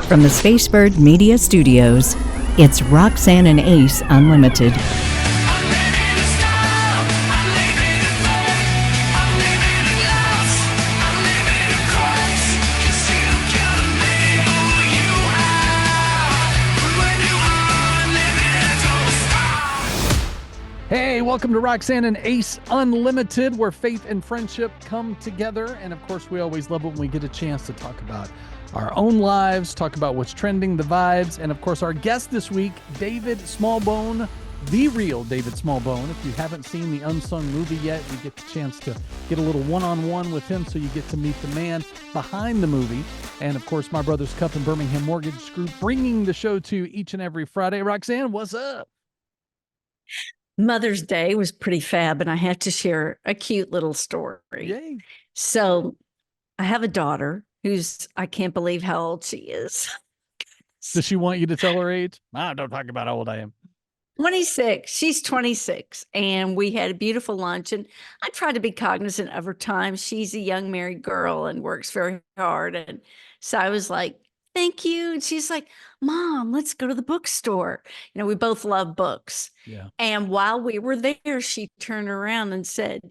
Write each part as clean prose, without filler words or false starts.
From the Spacebird Media Studios, it's Roxanne and Ace Unlimited. Hey, welcome to Roxanne and Ace Unlimited, where faith and friendship come together. And of course, we always love it when we get a chance to talk about our own lives, talk about what's trending, the vibes. And of course, our guest this week, David Smallbone, the real David Smallbone. If you haven't seen the Unsung movie yet, you get the chance to get a little one-on-one with him, so you get to meet the man behind the movie. And of course, My Brother's Cup and Birmingham Mortgage Group, bringing the show to you each and every Friday. Roxanne, what's up? Mother's Day was pretty fab, and I have to share a cute little story. Yay. So I have a daughter who's, I can't believe how old she is. Does she want you to tell her age? Don't talk about how old I am. 26. She's 26. And we had a beautiful lunch. And I try to be cognizant of her time. She's a young married girl and works very hard. And so I was like, thank you. And she's like, Mom, let's go to the bookstore. You know, we both love books. Yeah. And while we were there, she turned around and said,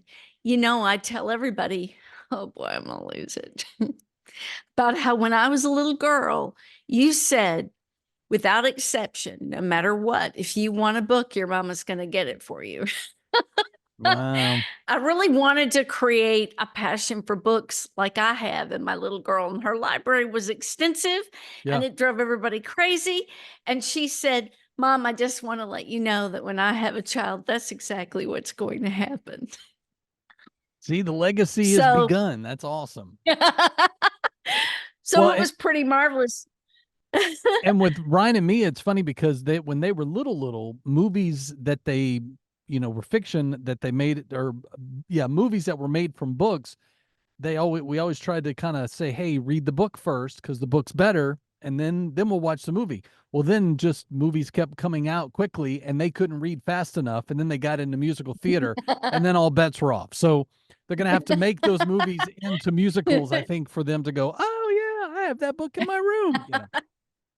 you know, I tell everybody, oh boy, I'm going to lose it, about how when I was a little girl, you said, without exception, no matter what, if you want a book, your mama's going to get it for you. Wow. I really wanted to create a passion for books like I have. And my little girl, and her library was extensive and it drove everybody crazy. And she said, Mom, I just want to let you know that when I have a child, that's exactly what's going to happen. See, the legacy has begun. That's awesome. So it was pretty marvelous. And with Ryan and me, it's funny because when they were little movies that they, were fiction that they made, or movies that were made from books, we always tried to kind of say, hey, read the book first because the book's better, and then we'll watch the movie. Well, then just movies kept coming out quickly and they couldn't read fast enough, and then they got into musical theater and then all bets were off. So they're going to have to make those movies into musicals, I think, for them to go, oh yeah, I have that book in my room.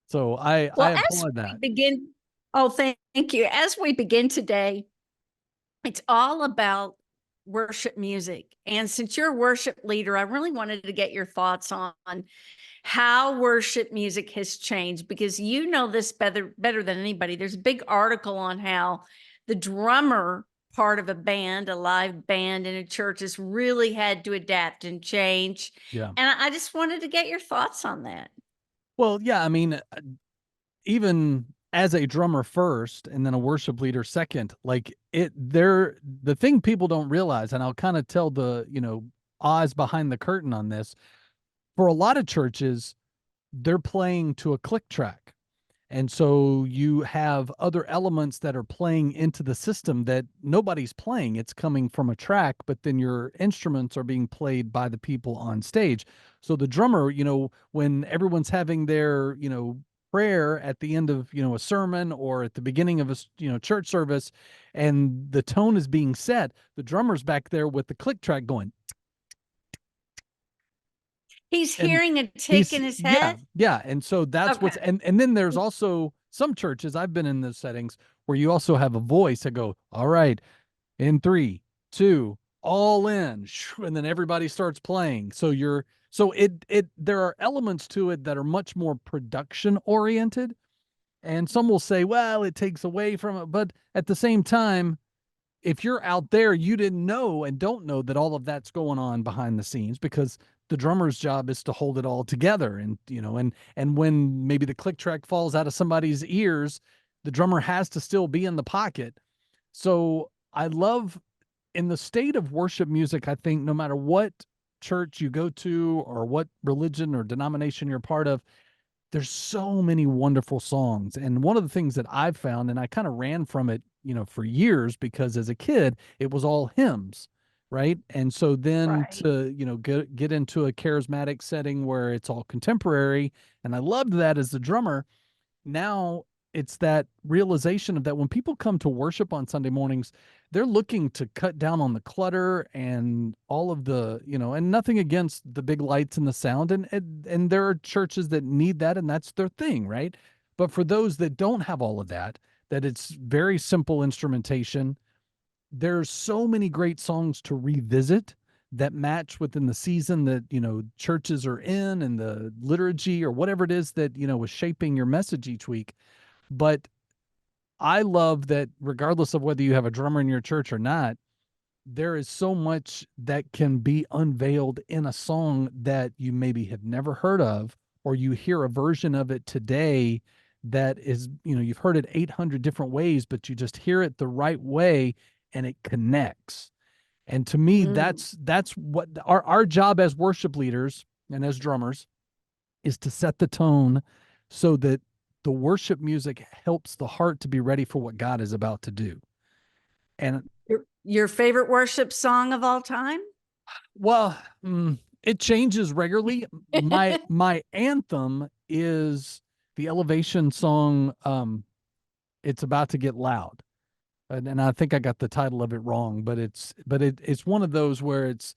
So I applaud that. Thank you. As we begin today, it's all about worship music. And since you're a worship leader, I really wanted to get your thoughts on how worship music has changed, because you know this better than anybody. There's a big article on how the drummer part of a band, a live band in a church, has really had to adapt and change. Yeah. And I just wanted to get your thoughts on that. Well, yeah, I mean, even as a drummer first and then a worship leader second, the thing people don't realize, and I'll kind of tell the, eyes behind the curtain on this, for a lot of churches, they're playing to a click track. And so you have other elements that are playing into the system that nobody's playing. It's coming from a track, but then your instruments are being played by the people on stage. So the drummer, when everyone's having their, prayer at the end of, a sermon or at the beginning of a, church service, and the tone is being set, the drummer's back there with the click track going. He's hearing a tick in his head? Yeah. And so that's and then there's also some churches, I've been in those settings, where you also have a voice that go, all right, in 3, 2, all in, and then everybody starts playing. So there are elements to it that are much more production oriented. And some will say, well, it takes away from it. But at the same time, if you're out there, you didn't know and don't know that all of that's going on behind the scenes, because the drummer's job is to hold it all together. And, and when maybe the click track falls out of somebody's ears, the drummer has to still be in the pocket. So I love, in the state of worship music, I think no matter what church you go to or what religion or denomination you're part of, there's so many wonderful songs. And one of the things that I've found, and I kind of ran from it, for years, because as a kid, it was all hymns. Right. And so then to, get into a charismatic setting where it's all contemporary. And I loved that as the drummer. Now it's that realization of that when people come to worship on Sunday mornings, they're looking to cut down on the clutter and all of the, and nothing against the big lights and the sound. And there are churches that need that, and that's their thing, right? But for those that don't have all of that, that it's very simple instrumentation, there's so many great songs to revisit that match within the season that, churches are in and the liturgy or whatever it is that, is shaping your message each week. But I love that regardless of whether you have a drummer in your church or not, there is so much that can be unveiled in a song that you maybe have never heard of, or you hear a version of it today that is, you've heard it 800 different ways, but you just hear it the right way and it connects. And to me, that's what our job as worship leaders and as drummers is, to set the tone so that the worship music helps the heart to be ready for what God is about to do. And your favorite worship song of all time? Well, it changes regularly. My anthem is the Elevation song, It's About to Get Loud. And I think I got the title of it wrong, but it's one of those where it's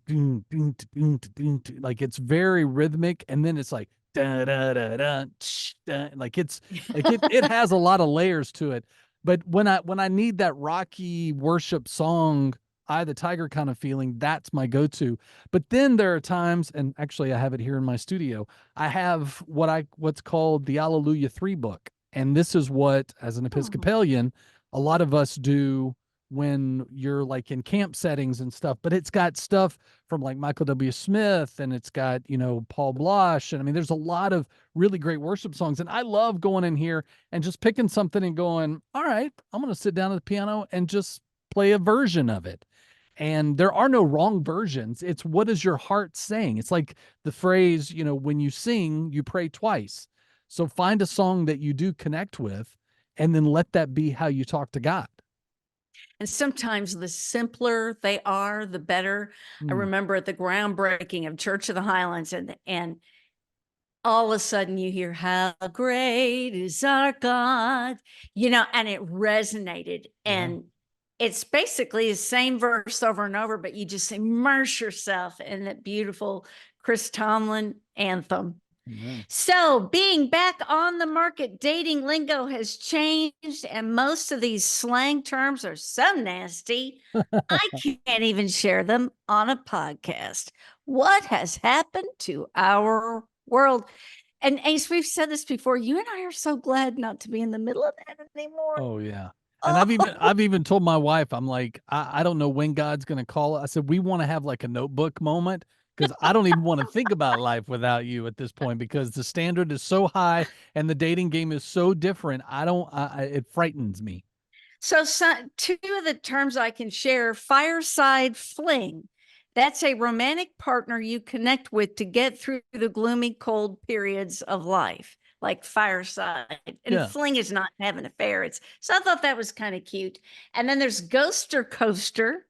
ding, ding, ding, ding, ding, like it's very rhythmic, and then it's like da da da da, like it has a lot of layers to it. But when I need that rocky worship song, Eye of the Tiger kind of feeling, that's my go-to. But then there are times, and actually I have it here in my studio, I have what's called the Alleluia 3 book. And this is what, as an Episcopalian, a lot of us do when you're like in camp settings and stuff, but it's got stuff from like Michael W. Smith, and it's got, Paul Blosh. And I mean, there's a lot of really great worship songs. And I love going in here and just picking something and going, all right, I'm going to sit down at the piano and just play a version of it. And there are no wrong versions. It's what is your heart saying? It's like the phrase, when you sing, you pray twice. So find a song that you do connect with, and then let that be how you talk to God. And sometimes the simpler they are, the better. I remember at the groundbreaking of Church of the Highlands, and all of a sudden you hear, how great is our God, and it resonated. And it's basically the same verse over and over, but you just immerse yourself in that beautiful Chris Tomlin anthem. Amen. So being back on the market, dating lingo has changed, and most of these slang terms are so nasty, I can't even share them on a podcast. What has happened to our world? And Ace, we've said this before, you and I are so glad not to be in the middle of that anymore. Oh yeah. And I've even told my wife, I'm like, I don't know when God's going to call it. I said, we want to have like a notebook moment, because I don't even want to think about life without you at this point, because the standard is so high and the dating game is so different. It frightens me. So two of the terms I can share: fireside fling. That's a romantic partner you connect with to get through the gloomy, cold periods of life, like fireside. And fling is not have an affair. So I thought that was kind of cute. And then there's ghoster coaster,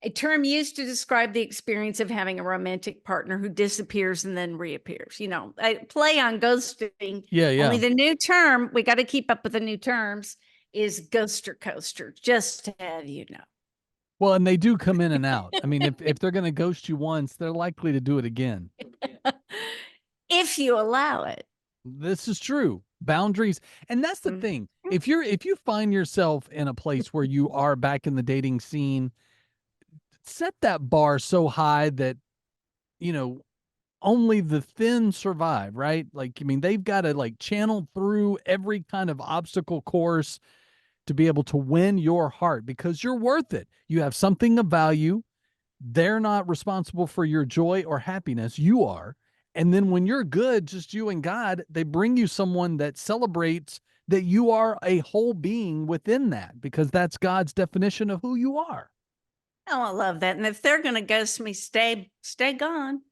a term used to describe the experience of having a romantic partner who disappears and then reappears. I play on ghosting. Yeah. Only the new term, we got to keep up with the new terms, is ghoster coaster, just to have you know. Well, and they do come in and out. I mean, if they're going to ghost you once, they're likely to do it again. If you allow it. This is true. Boundaries. And that's the thing. If you find yourself in a place where you are back in the dating scene, set that bar so high that, only the thin survive, right? Like, I mean, they've got to like channel through every kind of obstacle course to be able to win your heart, because you're worth it. You have something of value. They're not responsible for your joy or happiness. You are. And then when you're good, just you and God, they bring you someone that celebrates that you are a whole being within that, because that's God's definition of who you are. Oh, I love that. And if they're going to ghost me, stay gone.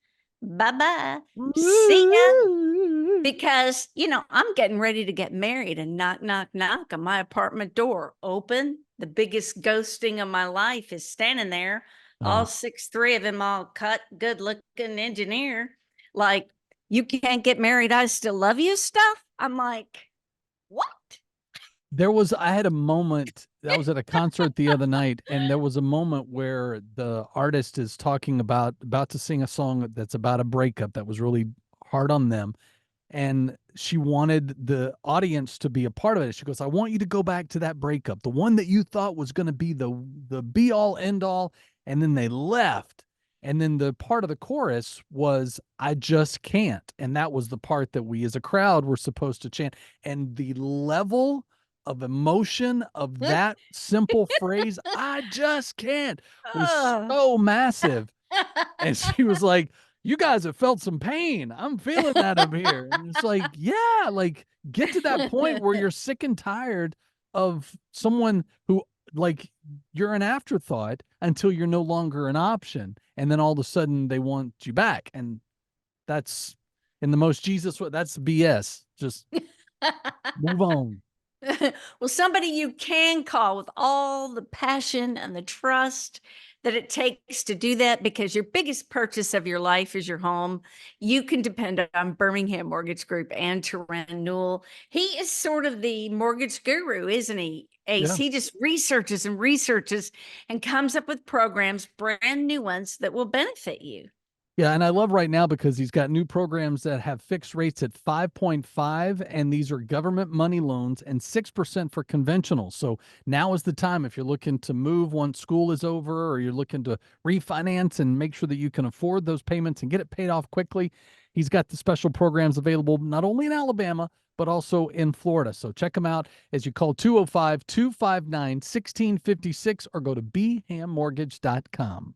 Bye-bye. See ya. Because, I'm getting ready to get married, and knock, knock, knock on my apartment door. Open. The biggest ghosting of my life is standing there. All 6'3" of him, all cut, good looking engineer. Like, you can't get married, I still love you stuff. I'm like, I had a moment. I was at a concert the other night, and there was a moment where the artist is talking about to sing a song that's about a breakup that was really hard on them, and she wanted the audience to be a part of it. She goes, "I want you to go back to that breakup, the one that you thought was going to be the be all end all, and then they left." And then the part of the chorus was, "I just can't." And that was the part that we as a crowd were supposed to chant. And the level of emotion of that simple phrase, "I just can't," was Oh. so massive. And she was like, "You guys have felt some pain. I'm feeling that up here." And it's like, yeah, like get to that point where you're sick and tired of someone who, like, you're an afterthought until you're no longer an option. And then all of a sudden they want you back. And that's in the most Jesus way, that's BS. Just move on. Well, somebody you can call with all the passion and the trust that it takes to do that, because your biggest purchase of your life is your home. You can depend on Birmingham Mortgage Group and Turan Newell. He is sort of the mortgage guru, isn't he, Ace? Yeah. He just researches and researches and comes up with programs, brand new ones that will benefit you. Yeah, and I love right now because he's got new programs that have fixed rates at 5.5, and these are government money loans, and 6% for conventional. So now is the time if you're looking to move once school is over, or you're looking to refinance and make sure that you can afford those payments and get it paid off quickly. He's got the special programs available not only in Alabama, but also in Florida. So check them out as you call 205-259-1656 or go to bhammortgage.com.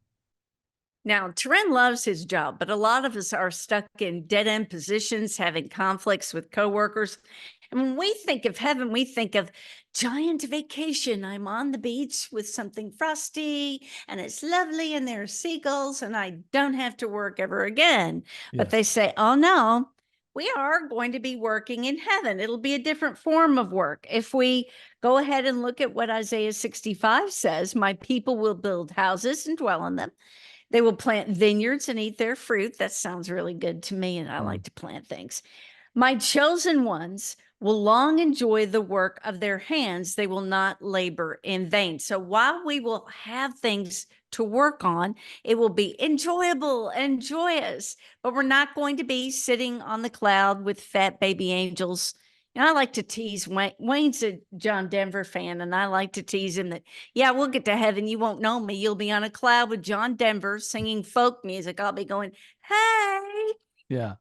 Now, Turan loves his job, but a lot of us are stuck in dead-end positions, having conflicts with coworkers. And when we think of heaven, we think of giant vacation. I'm on the beach with something frosty, and it's lovely, and there are seagulls, and I don't have to work ever again. But Yes. they say, oh no, we are going to be working in heaven. It'll be a different form of work. If we go ahead and look at what Isaiah 65 says, my people will build houses and dwell in them. They will plant vineyards and eat their fruit. That sounds really good to me, and I like to plant things. My chosen ones will long enjoy the work of their hands. They will not labor in vain. So while we will have things to work on, it will be enjoyable and joyous, but we're not going to be sitting on the cloud with fat baby angels. And I like to tease Wayne. Wayne's a John Denver fan, and I like to tease him that, yeah, we'll get to heaven. You won't know me. You'll be on a cloud with John Denver singing folk music. I'll be going, hey. Yeah.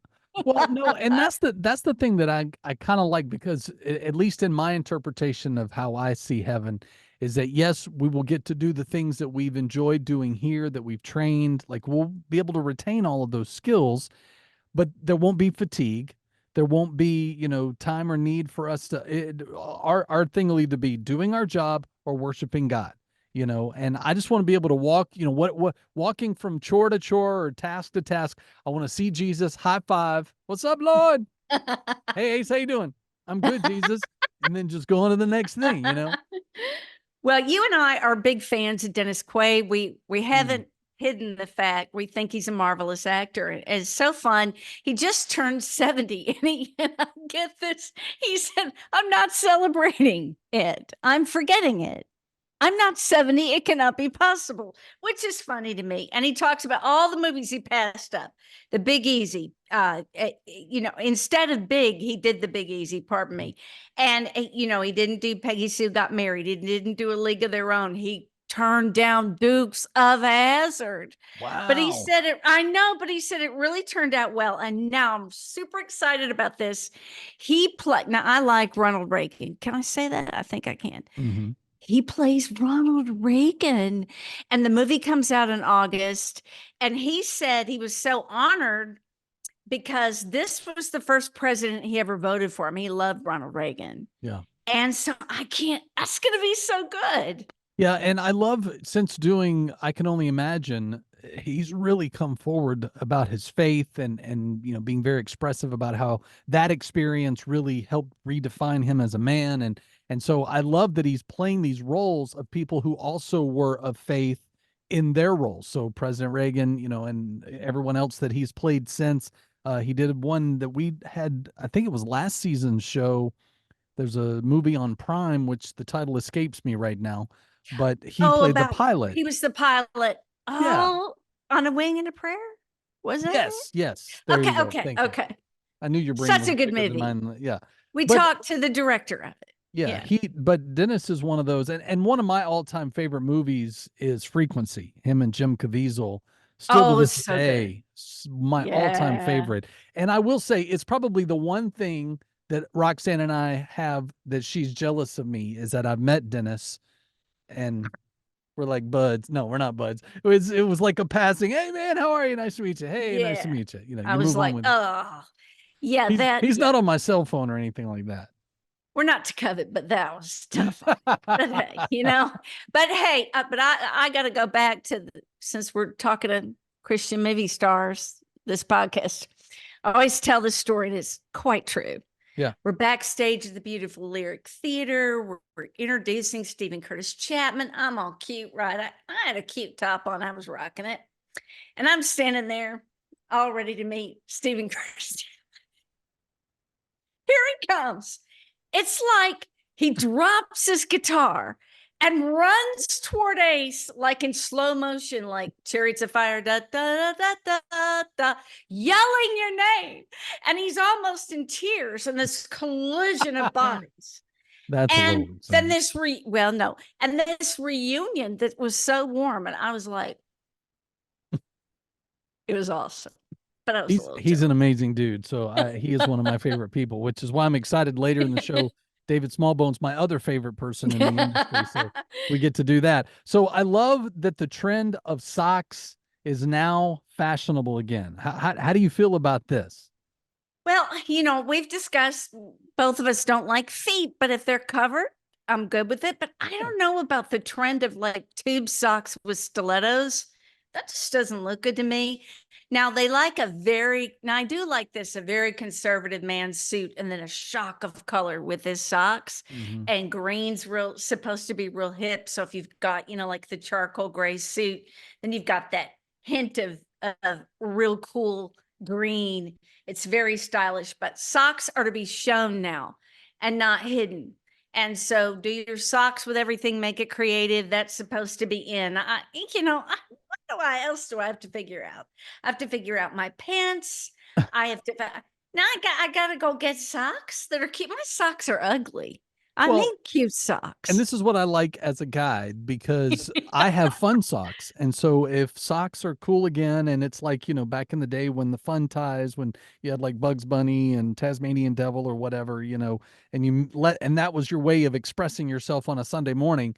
Well, no, and that's the thing that I kind of like, because at least in my interpretation of how I see heaven is that, yes, we will get to do the things that we've enjoyed doing here, that we've trained, like we'll be able to retain all of those skills, but there won't be fatigue. There won't be, time or need for us to, our thing will either be doing our job or worshiping God. And I just want to be able to walk, what walking from chore to chore or task to task. I want to see Jesus, high five. What's up, Lord? Hey, Ace, how you doing? I'm good, Jesus. And then just go on to the next thing. Well, you and I are big fans of Dennis Quaid. We haven't hidden the fact we think he's a marvelous actor. And it's so fun. He just turned 70, and I get this. He said, I'm not celebrating it. I'm forgetting it. I'm not 70. It cannot be possible, which is funny to me. And he talks about all the movies he passed up. The Big Easy. Instead of Big, he did The Big Easy, pardon me. And, he didn't do Peggy Sue Got Married. He didn't do A League of Their Own. He turned down Dukes of Hazzard. Wow. But he said it, I know, but he said it really turned out well. And now I'm super excited about this. Now I like Ronald Reagan. Can I say that? I think I can. Mm-hmm. He plays Ronald Reagan, and the movie comes out in August. And he said he was so honored because this was the first president he ever voted for. I mean, he loved Ronald Reagan. Yeah. And so that's going to be so good. Yeah. And I love, since doing I Can Only Imagine, he's really come forward about his faith and being very expressive about how that experience really helped redefine him as a man. And so I love that he's playing these roles of people who also were of faith in their roles. So President Reagan, and everyone else that he's played since. He did one that we had, I think it was last season's show, There's a movie on Prime, which the title escapes me right now, but he Oh, played the about pilot. he was the pilot. Yeah. Oh, On a Wing and a Prayer? Was that it? Yes. There you go. Thank you. Okay. I knew your brain Such was a good bigger than movie. mine. Yeah. We But talked to the director of it. yeah, Yeah. but Dennis is one of those, and one of my all-time favorite movies is Frequency. Him and Jim Caviezel, still to Oh, this so good. day, my all-time Yeah. favorite. And I will say, it's probably the one thing that Roxanne and I have that she's jealous of me is that I've met Dennis, and we're like buds. No, we're not buds. It was like a passing. Hey man, how are you? Nice to meet you. Hey, nice to Yeah. meet you. I You was move on like, with it. oh, yeah, He's not on my cell phone or anything like that. we're not to covet, but that was tough. But hey, but hey, but I got to go back to since we're talking to Christian movie stars, this podcast, I always tell this story and it's quite true. Yeah. We're backstage at the beautiful Lyric Theater. We're introducing Stephen Curtis Chapman. I'm all cute, right? I had a cute top on. I was rocking it. And I'm standing there all ready to meet Stephen Curtis. Here he comes. It's like he drops his guitar and runs toward Ace like in slow motion, like Chariots of Fire, da, da, da, da, da, da, yelling your name. And he's almost in tears in this collision of bodies. That's and a then this and this reunion that was so warm. And I was like, it was awesome. But I was he's an amazing dude. So he is one of my favorite people, which is why I'm excited later in the show. David Smallbone's my other favorite person in the industry. So we get to do that. So I love that the trend of socks is now fashionable again. How do you feel about this? Well, we've discussed both of us don't like feet, but if they're covered, I'm good with it. But I don't know about the trend of like tube socks with stilettos. That just doesn't look good to me. Now they like I do like this, a very conservative man's suit and then a shock of color with his socks. Mm-hmm. And green's supposed to be real hip. So if you've got, like the charcoal gray suit, then you've got that hint of real cool green. It's very stylish, but socks are to be shown now and not hidden. And so do your socks with everything, make it creative. That's supposed to be in. What else do I have to figure out? I have to figure out my pants. I have to, now I got to go get socks that are cute. My socks are ugly. I need cute socks. And this is what I like as a guy because I have fun socks. And so if socks are cool again, and it's like, back in the day when the fun ties, when you had like Bugs Bunny and Tasmanian Devil or whatever, and that was your way of expressing yourself on a Sunday morning,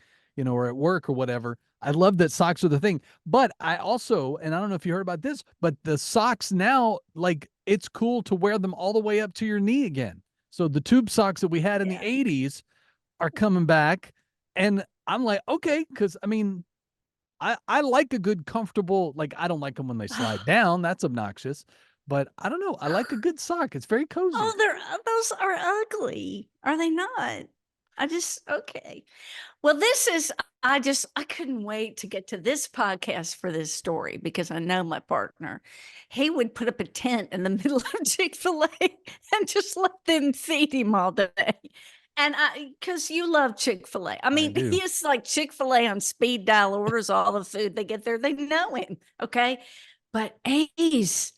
or at work or whatever. I love that socks are the thing. But I also, and I don't know if you heard about this, but the socks now, like it's cool to wear them all the way up to your knee again. So the tube socks that we had in the 80s are coming back. And I'm like, okay, because I like a good comfortable, like I don't like them when they slide down. That's obnoxious. But I don't know. I like a good sock. It's very cozy. Oh, those are ugly. Are they not? Okay. Well, I couldn't wait to get to this podcast for this story because I know my partner, he would put up a tent in the middle of Chick-fil-A and just let them feed him all day. And because you love Chick-fil-A. I mean, he is like Chick-fil-A on speed dial, orders all the food they get there. They know him. Okay. But Ace,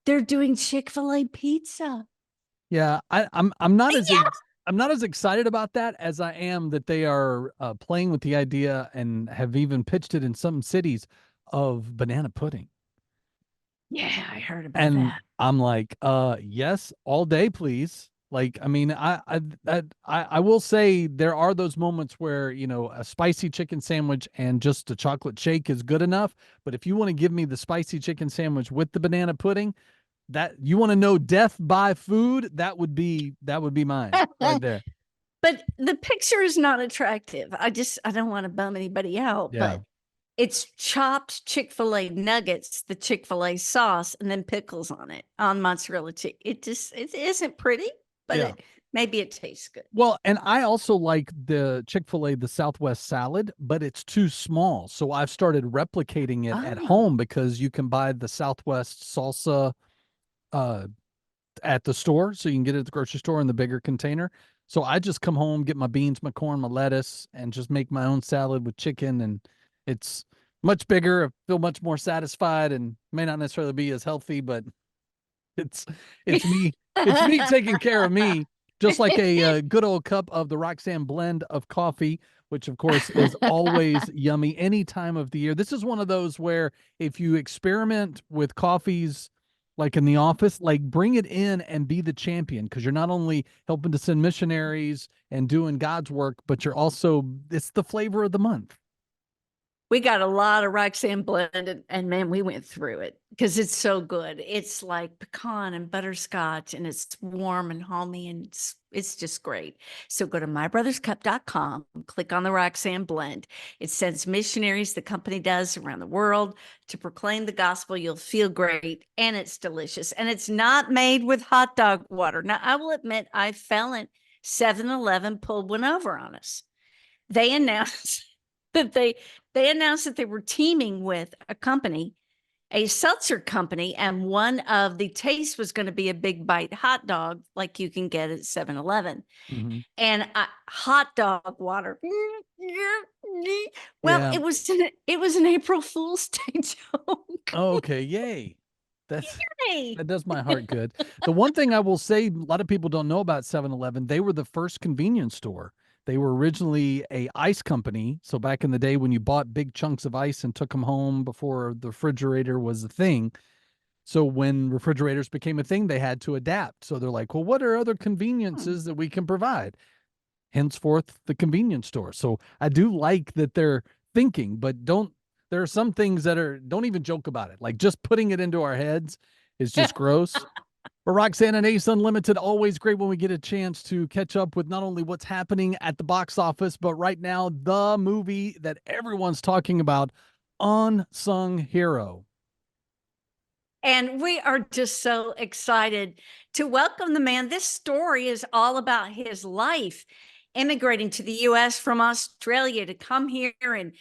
they're doing Chick-fil-A pizza. Yeah. I'm not as excited about that as I am that they are playing with the idea and have even pitched it in some cities of banana pudding. Yeah, I heard about that. I'm like, yes, all day, please. Like, I will say there are those moments where, a spicy chicken sandwich and just a chocolate shake is good enough. But if you want to give me the spicy chicken sandwich with the banana pudding, that you want to know death by food, that would be mine right there. But the picture is not attractive. I don't want to bum anybody out, but it's chopped Chick-fil-A nuggets, the Chick-fil-A sauce, and then pickles on it, on mozzarella cheese. It isn't pretty, but maybe it tastes good. Well, and I also like the Chick-fil-A, the Southwest salad, but it's too small. So I've started replicating it at home because you can buy the Southwest salsa at the store. So you can get it at the grocery store in the bigger container. So I just come home, get my beans, my corn, my lettuce, and just make my own salad with chicken. And it's much bigger. I feel much more satisfied and may not necessarily be as healthy, but it's it's me it's me taking care of me, just like a good old cup of the Roxanne blend of coffee, which of course is always yummy any time of the year. This is one of those where if you experiment with coffees like in the office, like bring it in and be the champion, because you're not only helping to send missionaries and doing God's work, but you're also, it's the flavor of the month. We got a lot of Roxanne blend, and man, we went through it because it's so good. It's like pecan and butterscotch, and it's warm and homey, and it's just great. So go to mybrotherscup.com, click on the Roxanne blend. It sends missionaries, the company does, around the world to proclaim the gospel. You'll feel great, and it's delicious. And it's not made with hot dog water. Now, I will admit, I fell in 7-Eleven pulled one over on us. They announced that they were teaming with a company, a seltzer company, and one of the tastes was going to be a big bite hot dog like you can get at 7-Eleven. Mm-hmm. And hot dog water. Well, Yeah. it was an April Fool's Day joke. Oh, okay. Yay. That Yay. does my heart good. The one thing I will say, a lot of people don't know about 7-Eleven, they were the first convenience store. They were originally a ice company. So back in the day when you bought big chunks of ice and took them home before the refrigerator was a thing. So when refrigerators became a thing, they had to adapt. So they're like, well, what are other conveniences that we can provide? Henceforth, the convenience store. So I do like that they're thinking, but there are some things that don't even joke about it. Like just putting it into our heads is just gross. But Roxanne and Ace Unlimited, always great when we get a chance to catch up with not only what's happening at the box office, but right now, the movie that everyone's talking about, Unsung Hero. And we are just so excited to welcome the man. This story is all about his life, immigrating to the US from Australia to come here and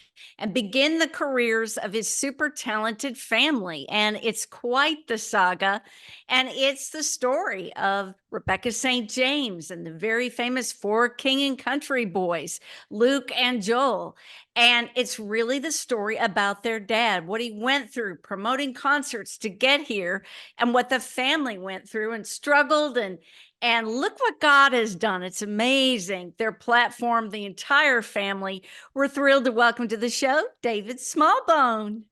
begin the careers of his super talented family. And it's quite the saga. And it's the story of Rebecca St. James and the very famous four King and Country boys, Luke and Joel. And it's really the story about their dad, what he went through promoting concerts to get here, and what the family went through and struggled. And look what God has done. It's amazing. Their platform, the entire family. We're thrilled to welcome to the show, David Smallbone.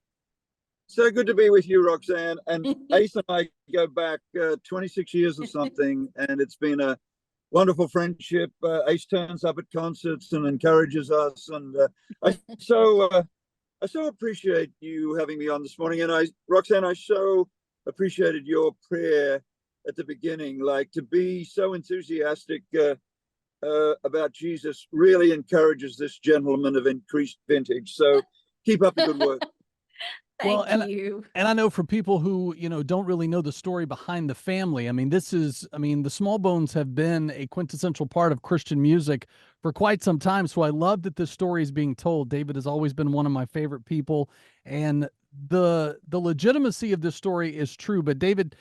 So good to be with you, Roxanne. And Ace and I go back 26 years or something, and it's been a wonderful friendship. Ace turns up at concerts and encourages us, and I so appreciate you having me on this morning. And Roxanne, I so appreciated your prayer at the beginning, like to be so enthusiastic about Jesus really encourages this gentleman of increased vintage. So keep up the good work. Thank you. And I know for people who, don't really know the story behind the family, I mean, the Smallbones have been a quintessential part of Christian music for quite some time. So I love that this story is being told. David has always been one of my favorite people, and the legitimacy of this story is true. But David,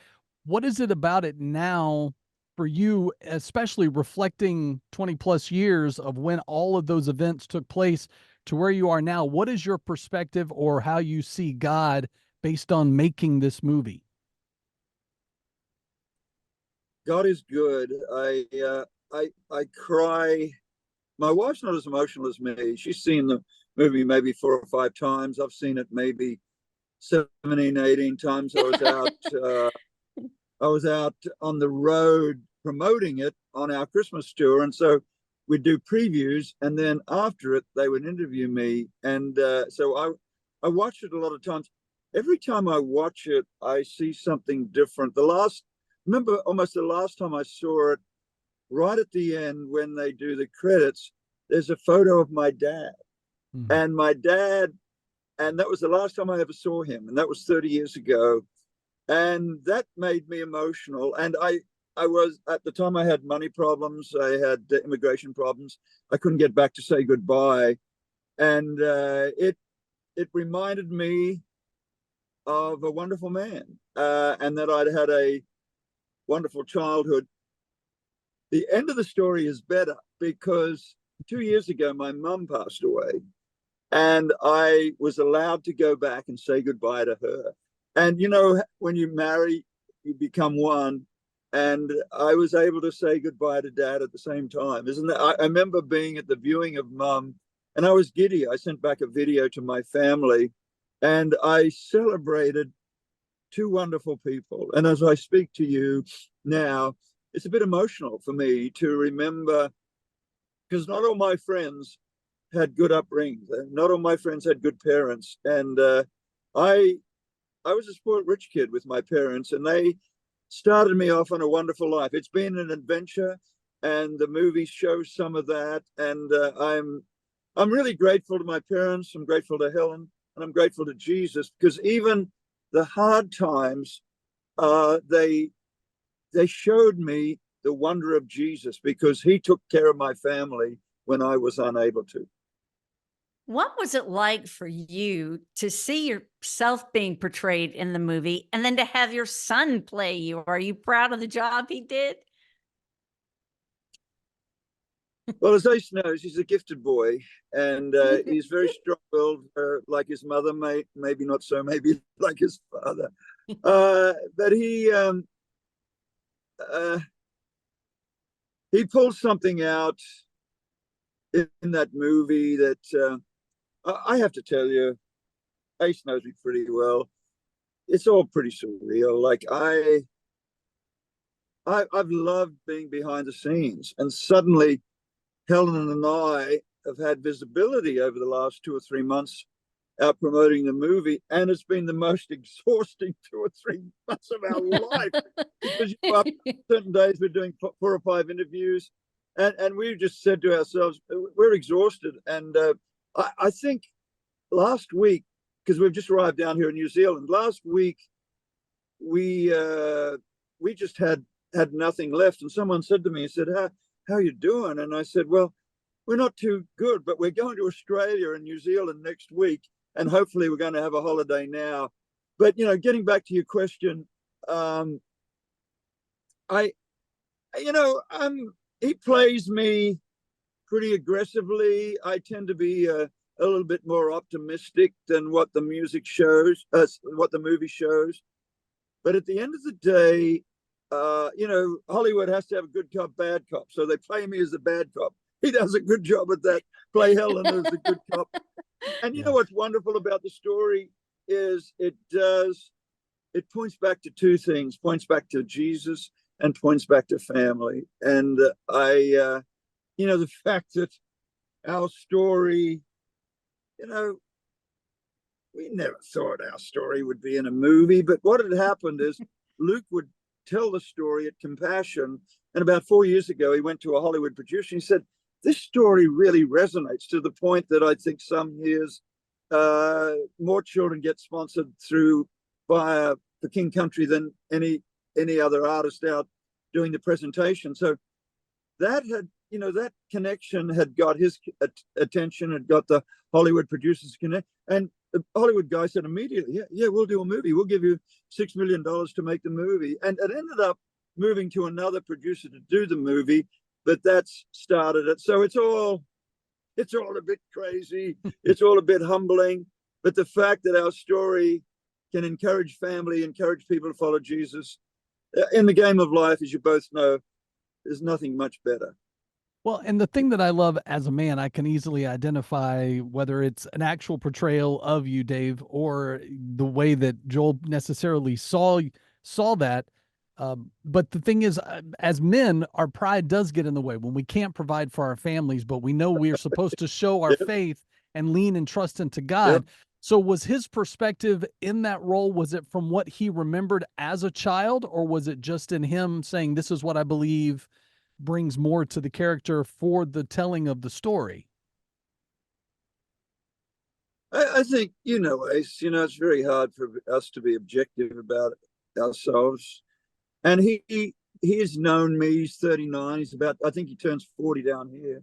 what is it about it now for you, especially reflecting 20 plus years of when all of those events took place to where you are now? What is your perspective or how you see God based on making this movie? God is good. I cry. My wife's not as emotional as me. She's seen the movie maybe 4 or 5 times. I've seen it maybe 17, 18 times. I was out on the road promoting it on our Christmas tour, and so we'd do previews, and then after it, they would interview me. And so I watched it a lot of times. Every time I watch it, I see something different. Remember almost the last time I saw it, right at the end when they do the credits, there's a photo of my dad. Mm-hmm. And my dad, and that was the last time I ever saw him, and that was 30 years ago. And that made me emotional. And I was, at the time I had money problems, I had immigration problems. I couldn't get back to say goodbye. And it reminded me of a wonderful man, and that I'd had a wonderful childhood. The end of the story is better because 2 years ago, my mum passed away, and I was allowed to go back and say goodbye to her. And you know, when you marry, you become one. And I was able to say goodbye to Dad at the same time. Isn't that? I remember being at the viewing of Mum, and I was giddy. I sent back a video to my family, and I celebrated two wonderful people. And as I speak to you now, it's a bit emotional for me to remember, because not all my friends had good upbringings. Not all my friends had good parents, and I I was a spoiled rich kid with my parents, and they started me off on a wonderful life. It's been an adventure, and the movie shows some of that. And I'm really grateful to my parents. I'm grateful to Helen, and I'm grateful to Jesus, because even the hard times, they showed me the wonder of Jesus, because he took care of my family when I was unable to. What was it like for you to see yourself being portrayed in the movie and then to have your son play you? Are you proud of the job he did? Well, as Ace knows, he's a gifted boy, and he's very strong-willed, like his mother, maybe not so, maybe like his father. But he pulled something out in that movie that I have to tell you, Ace knows me pretty well. It's all pretty surreal. Like I've loved being behind the scenes, and suddenly Helen and I have had visibility over the last 2 or 3 months out promoting the movie, and it's been the most exhausting 2 or 3 months of our life, because you up certain days we're doing 4 or 5 interviews, and we've just said to ourselves, we're exhausted. And I think last week, because we've just arrived down here in New Zealand, last week we just had nothing left, and someone said to me, he said, how are you doing? And I said, well, we're not too good, but we're going to Australia and New Zealand next week, and hopefully we're going to have a holiday now. But getting back to your question, he plays me pretty aggressively. I tend to be a little bit more optimistic than what the music shows, what the movie shows. But at the end of the day, Hollywood has to have a good cop, bad cop. So they play me as a bad cop. He does a good job at that. Play Helen as a good cop. And you know what's wonderful about the story is it points back to two things: points back to Jesus and points back to family. And the fact that our story, we never thought our story would be in a movie, but what had happened is Luke would tell the story at Compassion, and about 4 years ago he went to a Hollywood producer and he said, this story really resonates, to the point that I think some years more children get sponsored via the King Country than any other artist out doing the presentation. So that had, that connection had got his attention, had got the Hollywood producers connect, and the Hollywood guy said immediately, yeah, we'll do a movie. We'll give you $6 million to make the movie. And it ended up moving to another producer to do the movie, but that's started it. So it's all a bit crazy. It's all a bit humbling. But the fact that our story can encourage family, encourage people to follow Jesus in the game of life, as you both know, there's nothing much better. Well, and the thing that I love as a man, I can easily identify whether it's an actual portrayal of you, Dave, or the way that Joel necessarily saw that. But the thing is, as men, our pride does get in the way when we can't provide for our families, but we know we are supposed to show our faith and lean and trust into God. Yep. So was his perspective in that role, was it from what he remembered as a child, or was it just in him saying, this is what I believe brings more to the character for the telling of the story? I think, Ace, it's very hard for us to be objective about ourselves. And he has known me. He's 39. I think he turns 40 down here.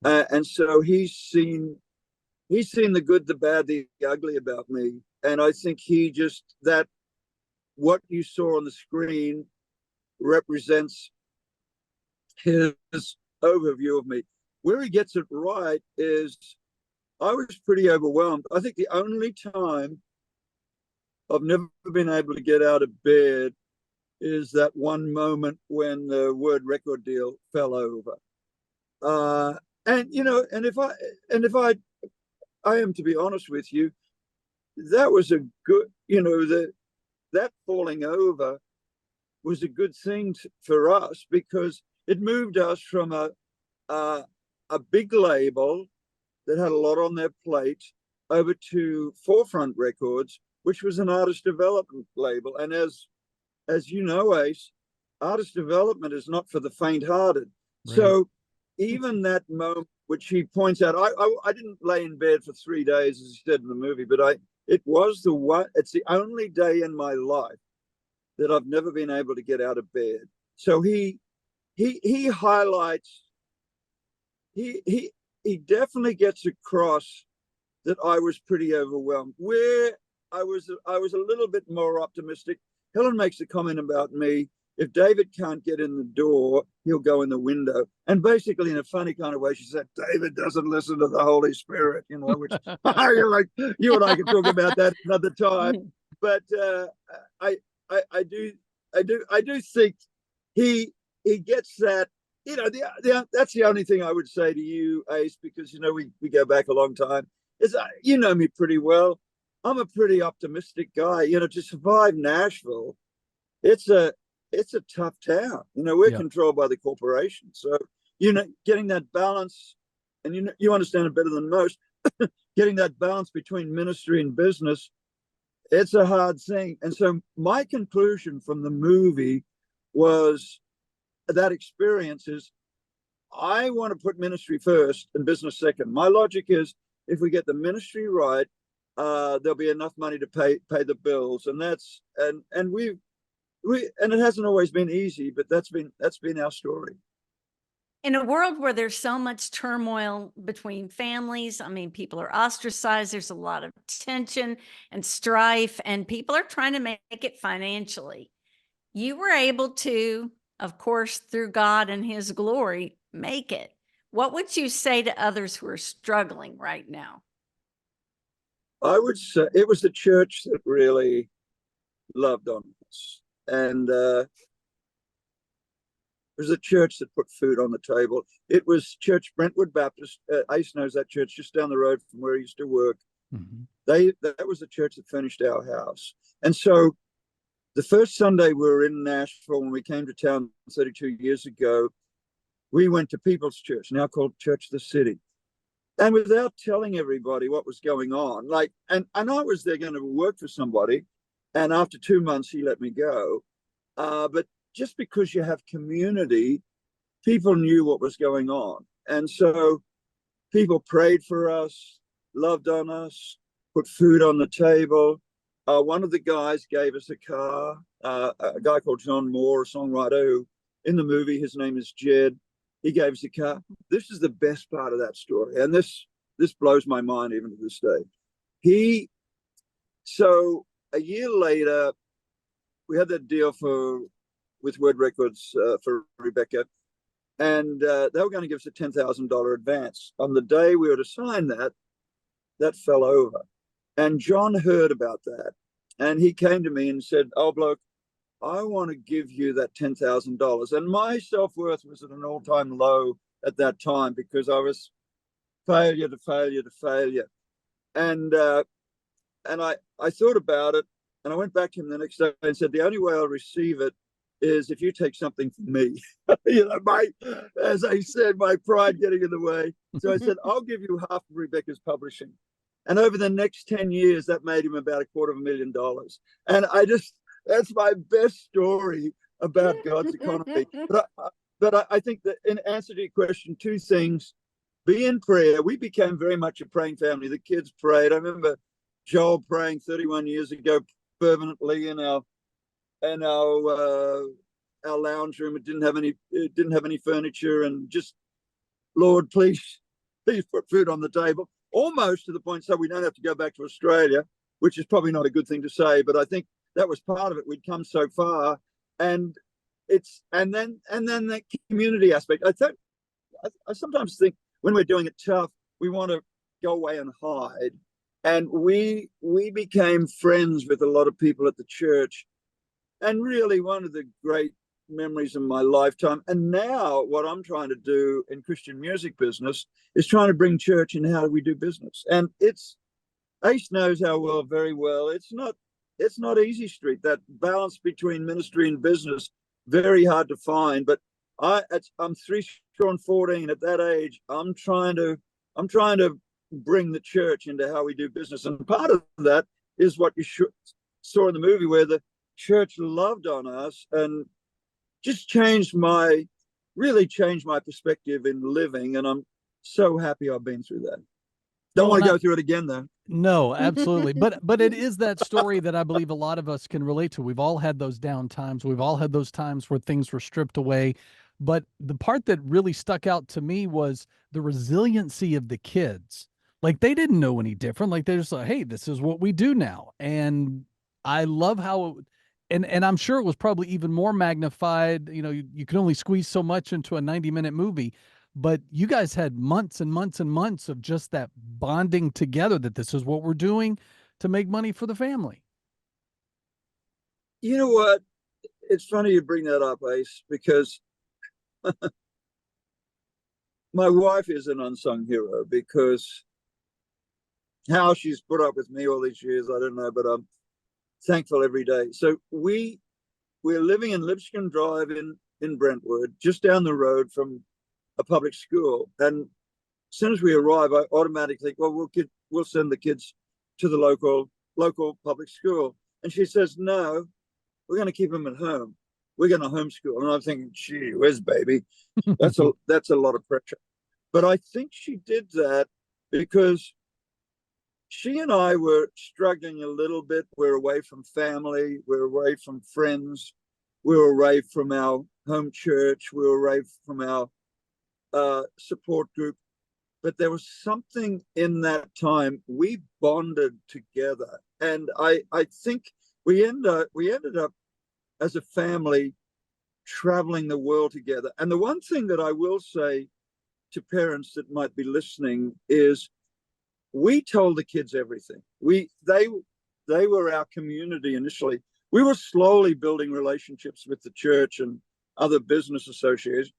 And so he's seen the good, the bad, the ugly about me. And I think what you saw on the screen represents his overview of me. Where he gets it right is I was pretty overwhelmed. I think the only time I've never been able to get out of bed is that one moment when the Word record deal fell over. And I am, to be honest with you, that was a good, that falling over was a good thing for us, because it moved us from a big label that had a lot on their plate over to Forefront Records, which was an artist development label. And as you know, Ace, artist development is not for the faint-hearted. Right. So even that moment, which he points out, I didn't lay in bed for 3 days, as he said in the movie, but it's the only day in my life that I've never been able to get out of bed. So he highlights, he definitely gets across that I was pretty overwhelmed. Where I was a little bit more optimistic. Helen makes a comment about me. If David can't get in the door, he'll go in the window. And basically, in a funny kind of way, she said, David doesn't listen to the Holy Spirit, which you're like, you and I can talk about that another time. But I do think he gets that. That's the only thing I would say to you, Ace, because we go back a long time. Is you know me pretty well. I'm a pretty optimistic guy. To survive Nashville, it's a tough town. We're controlled by the corporation. So, getting that balance, and you understand it better than most, getting that balance between ministry and business, it's a hard thing. And so my conclusion from the movie was that experience is, I want to put ministry first and business second. My logic is, if we get the ministry right, there'll be enough money to pay the bills. And and it hasn't always been easy, but that's been our story. In a world where there's so much turmoil between families, people are ostracized, there's a lot of tension and strife, and people are trying to make it financially. You were able to, of course, through God and his glory, make it. What would you say to others who are struggling right now? I would say it was the church that really loved on us. And it was a church that put food on the table. It was Church Brentwood Baptist. Ace knows that church just down the road from where he used to work. Mm-hmm. That was the church that furnished our house. And so the first Sunday we were in Nashville, when we came to town 32 years ago, we went to People's Church, now called Church of the City. And without telling everybody what was going on, and I was there going to work for somebody, and after 2 months, he let me go. But just because you have community, people knew what was going on. And so people prayed for us, loved on us, put food on the table. One of the guys gave us a car, a guy called John Moore, a songwriter who, in the movie, his name is Jed. He gave us a car. This is the best part of that story. And this blows my mind even to this day. So a year later, we had that deal with Word Records for Rebecca. And they were going to give us a $10,000 advance. On the day we were to sign that fell over. And John heard about that. And he came to me and said, "Oh, bloke, I want to give you that $10,000. And my self-worth was at an all-time low at that time, because I was failure to failure to failure. And I thought about it, and I went back to him the next day and said, the only way I'll receive it is if you take something from me. As I said, my pride getting in the way. So I said, I'll give you half of Rebecca's publishing. And over the next 10 years, that made him about $250,000. And that's my best story about God's economy. But I think that, in answer to your question, two things. Be in prayer. We became very much a praying family. The kids prayed. I remember Joel praying 31 years ago fervently in our lounge room. It didn't have any furniture, and just, Lord, please put food on the table. Almost to the point so we don't have to go back to Australia, which is probably not a good thing to say, but I think that was part of it. We'd come so far, and it's and then that community aspect. I sometimes think when we're doing it tough, we want to go away and hide. And we became friends with a lot of people at the church, and really one of the great memories of my lifetime. And now what I'm trying to do in Christian music business is trying to bring church in how do we do business. And it's Ace knows our world very well. It's not easy street. That balance between ministry and business, very hard to find. But I'm 3-14 at that age. I'm trying to bring the church into how we do business, and part of that is what you saw in the movie, where the church loved on us and just really changed my perspective in living. And I'm so happy I've been through that. Don't want to go through it again, though. No, absolutely. But it is that story that I believe a lot of us can relate to. We've all had those down times. We've all had those times where things were stripped away. But the part that really stuck out to me was the resiliency of the kids. Like, they didn't know any different. Like, they're just like, hey, this is what we do now. And I love how and I'm sure it was probably even more magnified. You know, you can only squeeze so much into a 90-minute movie. But you guys had months and months and months of just that bonding together, that this is what we're doing to make money for the family. You know what? It's funny you bring that up, Ace, because my wife is an unsung hero, because how she's put up with me all these years, I don't know, but I'm thankful every day. So we're living in Lipscomb Drive in Brentwood, just down the road from a public school. And as soon as we arrive, I automatically think, well, we'll send the kids to the local public school. And she says, no, we're going to keep them at home. We're going to homeschool. And I'm thinking, gee whiz, baby, that's a lot of pressure. But I think she did that because she and I were struggling a little bit. We're away from family. We're away from friends. We're away from our home church. We're away from our support group. But there was something in that time. We bonded together. And I think we ended up as a family traveling the world together. And the one thing that I will say to parents that might be listening is, we told the kids everything. They were our community initially. We were slowly building relationships with the church and other business associates,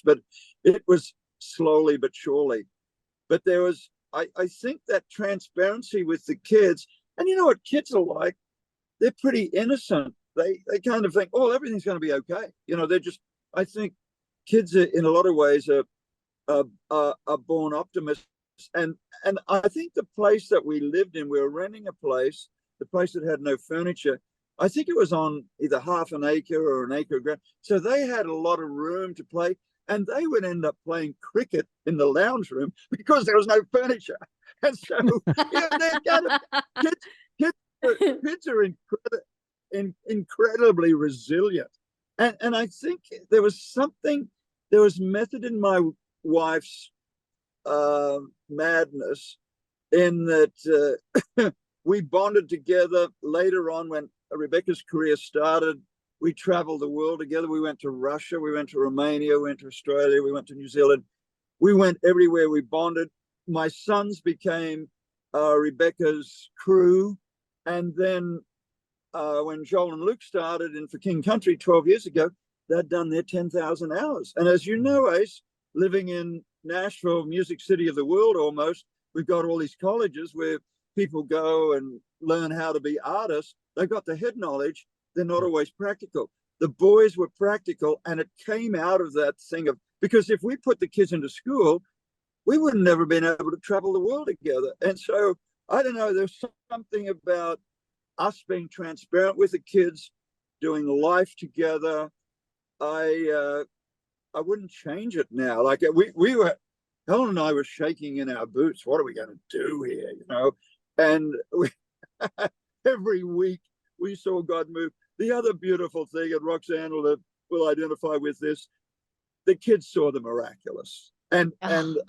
but it was slowly but surely. But there was, I think, that transparency with the kids. And you know what kids are like? They're pretty innocent. They kind of think, oh, everything's going to be okay. You know, I think kids are, in a lot of ways, are born optimists. And I think the place that we lived in, we were renting a place, the place that had no furniture. I think it was on either half an acre or an acre of ground. So they had a lot of room to play, and they would end up playing cricket in the lounge room because there was no furniture. And so, kids are incredibly resilient. And I think there was method in my wife's madness, in that we bonded together. Later on, when Rebecca's career started, we traveled the world together. We went to Russia, we went to Romania, we went to Australia, we went to New Zealand. We went everywhere. We bonded. My sons became Rebecca's crew. And then when Joel and Luke started in For King Country 12 years ago, they'd done their 10,000 hours. And as you know, Ace, living in Nashville, Music City of the world almost, we've got all these colleges where people go and learn how to be artists. They've got the head knowledge. They're not always practical. The boys were practical, and it came out of that thing of, because if we put the kids into school, we would have never been able to travel the world together. And so, I don't know, there's something about us being transparent with the kids, doing life together. I wouldn't change it now. Like we were, Helen and I were shaking in our boots. What are we going to do here? You know, and every week we saw God move. The other beautiful thing, and Roxanne will identify with this, the kids saw the miraculous. And I'll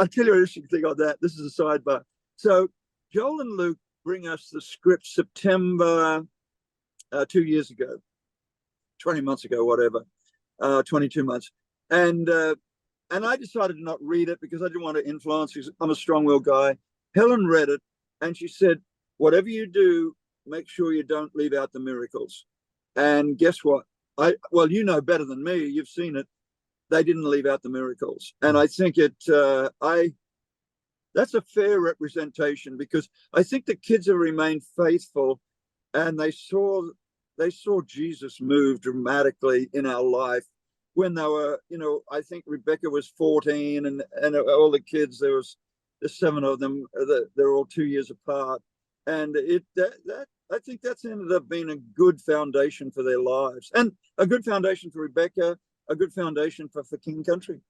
tell you an interesting thing on that. This is a sidebar. So Joel and Luke bring us the script September 2 years ago, 20 months ago, whatever, 22 months. And I decided to not read it because I didn't want to influence, because I'm a strong-willed guy. Helen read it, and she said, whatever you do, make sure you don't leave out the miracles. And guess what? Well, you know better than me. You've seen it. They didn't leave out the miracles. And I think that's a fair representation, because I think the kids have remained faithful, and they saw Jesus move dramatically in our life when they were, I think Rebecca was 14, and all the kids, there's 7 of them, they're all 2 years apart. And I think that's ended up being a good foundation for their lives, and a good foundation for Rebecca, a good foundation for King Country.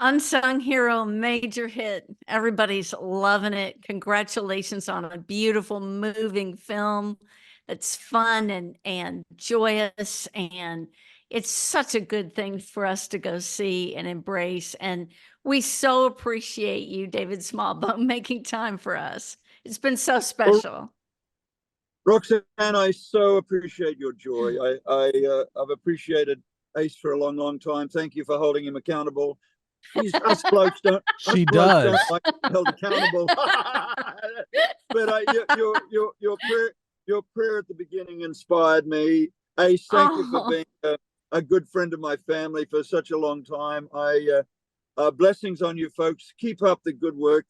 Unsung Hero, major hit. Everybody's loving it. Congratulations on a beautiful, moving film that's fun and joyous. And it's such a good thing for us to go see and embrace. And we so appreciate you, David Smallbone, making time for us. It's been so special. Roxanne, I so appreciate your joy. I've appreciated Ace for a long, long time. Thank you for holding him accountable. Us blokes don't. She does. Don't like held accountable. But your prayer at the beginning inspired me. Ace, thank you for being a good friend of my family for such a long time. Blessings on you folks. Keep up the good work.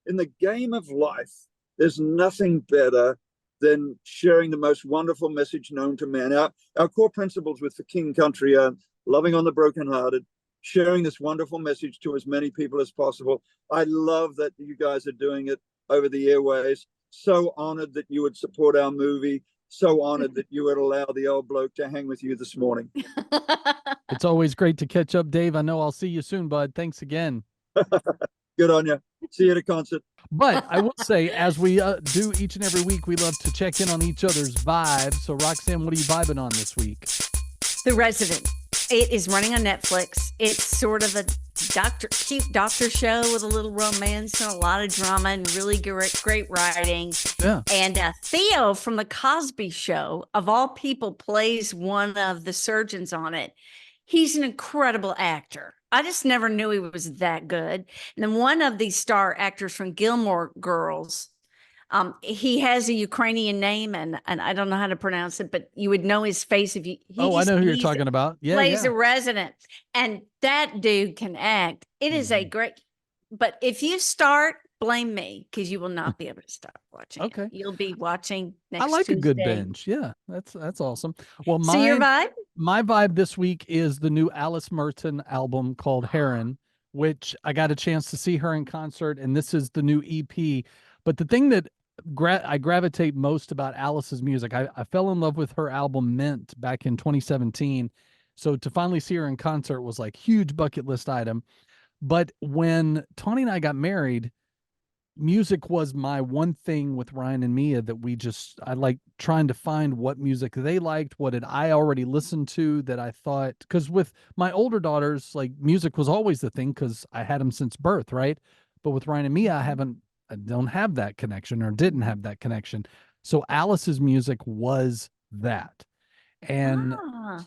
In the game of life, there's nothing better than sharing the most wonderful message known to man. Our core principles with the King Country are loving on the brokenhearted, sharing this wonderful message to as many people as possible. I love that you guys are doing it over the airways. So honored that you would support our movie. So honored that you would allow the old bloke to hang with you this morning. It's always great to catch up, Dave. I know I'll see you soon, bud. Thanks again. Good on you. See you at a concert. But I will say, as we do each and every week, we love to check in on each other's vibes. So, Roxanne, what are you vibing on this week? The Resident. It is running on Netflix. It's sort of a cute doctor show with a little romance and a lot of drama and really great writing. Yeah. And Theo from The Cosby Show, of all people, plays one of the surgeons on it. He's an incredible actor. I just never knew he was that good. And then one of the star actors from Gilmore Girls, he has a Ukrainian name, and I don't know how to pronounce it, but you would know his face if you. I know who you're talking about. Yeah, plays a resident, and that dude can act. It is a great. But if you start, blame me, because you will not be able to stop watching. Okay, you'll be watching next. I like Tuesday. A good binge. Yeah, that's awesome. Well, so your vibe? My vibe this week is the new Alice Merton album called Heron, which I got a chance to see her in concert, and this is the new EP. But the thing that I gravitate most about Alice's music, I fell in love with her album Mint back in 2017. So to finally see her in concert was like huge bucket list item. But when Tawny and I got married, music was my one thing with Ryan and Mia that I like trying to find what music they liked, what did I already listen to that I thought, because with my older daughters, like music was always the thing because I had them since birth, right? But with Ryan and Mia, I don't have that connection, or didn't have that connection. So Alice's music was that. And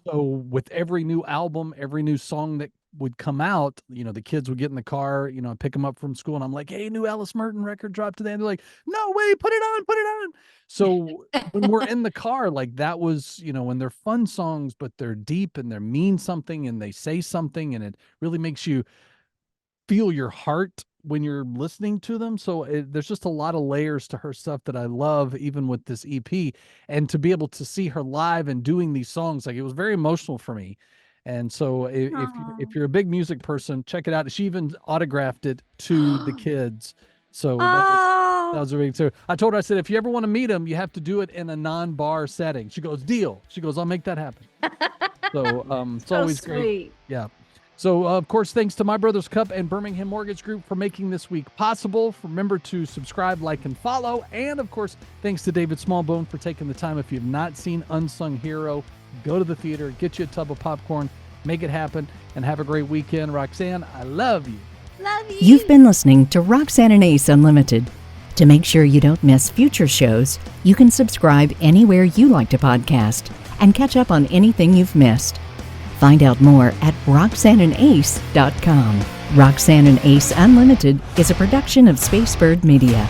so with every new album, every new song that would come out, the kids would get in the car, pick them up from school, and I'm like, hey, new Alice Merton record dropped today. And they're like, no way, put it on. So when we're in the car, like that was, when they're fun songs, but they're deep and they mean something and they say something, and it really makes you feel your heart when you're listening to them. So there's just a lot of layers to her stuff that I love, even with this EP. And to be able to see her live and doing these songs, like it was very emotional for me. And so if you're a big music person, check it out. She even autographed it to the kids. So that was a big too. I told her, I said, if you ever want to meet him, you have to do it in a non-bar setting. She goes, deal. She goes, I'll make that happen. So it's always sweet. Great. Yeah. So, of course, thanks to My Brother's Cup and Birmingham Mortgage Group for making this week possible. Remember to subscribe, like, and follow. And, of course, thanks to David Smallbone for taking the time. If you've not seen Unsung Hero, go to the theater, get you a tub of popcorn, make it happen, and have a great weekend. Roxanne, I love you. Love you. You've been listening to Roxanne and Ace Unlimited. To make sure you don't miss future shows, you can subscribe anywhere you like to podcast and catch up on anything you've missed. Find out more at RoxanneandAce.com. Roxanne and Ace Unlimited is a production of Spacebird Media.